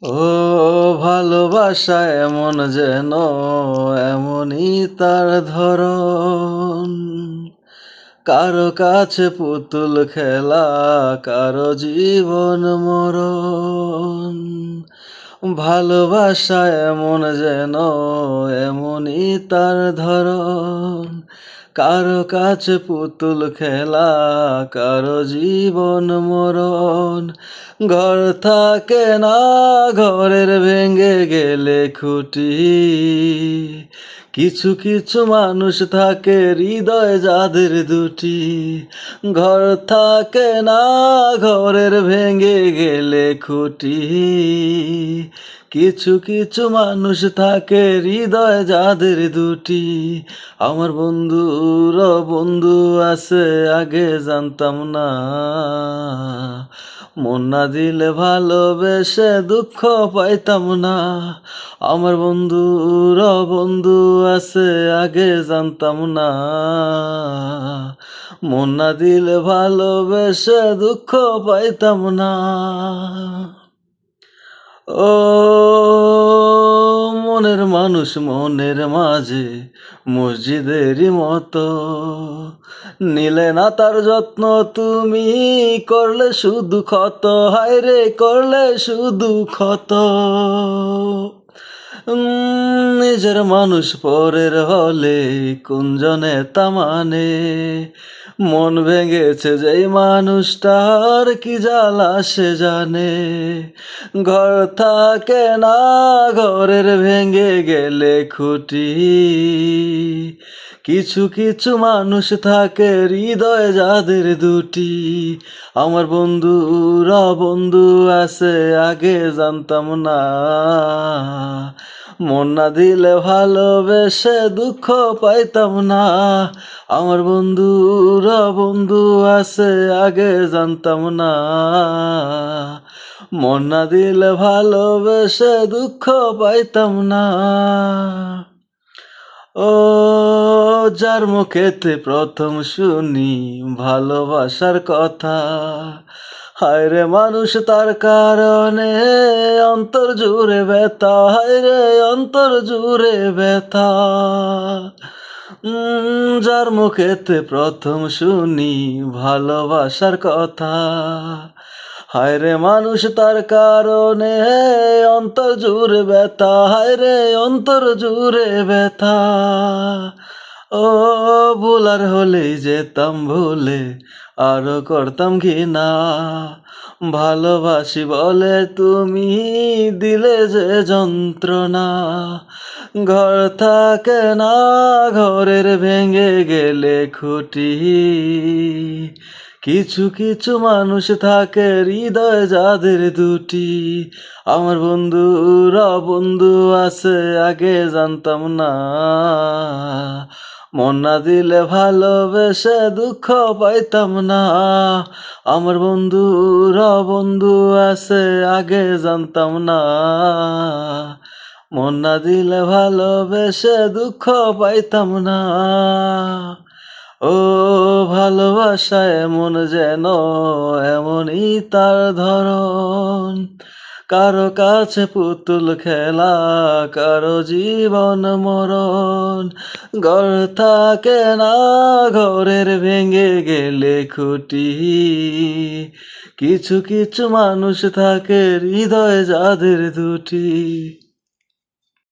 ও ভালোবাসা এমন যেন এমনই তার ধরন, কারো কাছে পুতুল খেলা, কারো জীবন মরণ। ভালোবাসা এমন যেন এমনই তার ধরন, কারো কাছে পুতুল খেলা, কারো জীবন মরণ। ঘর থাকে না, ঘরের ভেঙে গেলে খুঁটি, কিছু কিছু মানুষ থাকে হৃদয় যাদের দুটি। ঘর থাকে না, ঘরের ভেঙে গেলে খুঁটি, কিছু কিছু মানুষ থাকে হৃদয় যাদের দুটি। আমার বন্ধুর বন্ধু আছে আগে জানতাম না, মন না দিলে ভালোবেসে দুঃখ পাইতাম না। আমার বন্ধুর বন্ধু আছে আগে জানতাম না, মন না দিলে ভালোবেসে দুঃখ পাইতাম না। ও মনের মানুষ মনের মাঝে মসজিদেরই মতো, নিলে না তার যত্ন তুমি, করলে শুধু ক্ষত, হায় রে করলে শুধু ক্ষত। নিজের মানুষ পরের হলে কুঞ্জনে তা মানে, মন ভেঙেছে যেই মানুষটার কি জ্বালা সে জানে। ঘর থাকে না, ঘরের ভেঙে গেলে খুঁটি, কিছু কিছু মানুষ থাকে হৃদয় যাদের দুটি। আমার বন্ধুরা বন্ধু আছে আগে জানতাম না, মন না দিলে ভালোবেসে দুঃখ পাইতাম না। আমার বন্ধুরা বন্ধু আছে আগে জানতাম না, মন না দিলে ভালোবেসে দুঃখ পাইতাম না। ও যার মুখেতে প্রথম শুনি ভালোবাসার কথা, হায় রে মানুষ তার কারণে অন্তর জুড়ে ব্যথা, হায় রে অন্তর জুড়ে ব্যথা। যার মুখেতে প্রথম শুনি ভালোবাসার কথা, হায় রে মানুষ তার কারণে অন্তর জুড়ে ব্যথা, হায় রে অন্তর জুড়ে ব্যথা। ও ভুলার হলেই যেতাম ভুলে, আরো করতাম ঘৃণা, ভালোবাসি বলে তুমি দিলে যে যন্ত্রণা। ঘর থাকে না, ঘরের ভেঙে গেলে খুঁটি, কিছু কিছু মানুষ থাকে হৃদয় যাদের দুটি। আমার বন্ধুরা বন্ধু আছে আগে জানতাম না, মন না দিলে ভালোবেসে দুঃখ পাইতাম না। আমার বন্ধুরা বন্ধু আছে আগে জানতাম না, মন না দিলে ভালোবেসে দুঃখ পাইতাম না। ও ভালোবাসা এমন যেন এমনই তার ধরন, কারো কাছে পুতুল খেলা, কারো জীবন মরণ। ঘর থাকে না, ঘরের ভেঙে গেলে খুঁটি, কিছু কিছু মানুষ থাকে হৃদয় যাদের দুটি।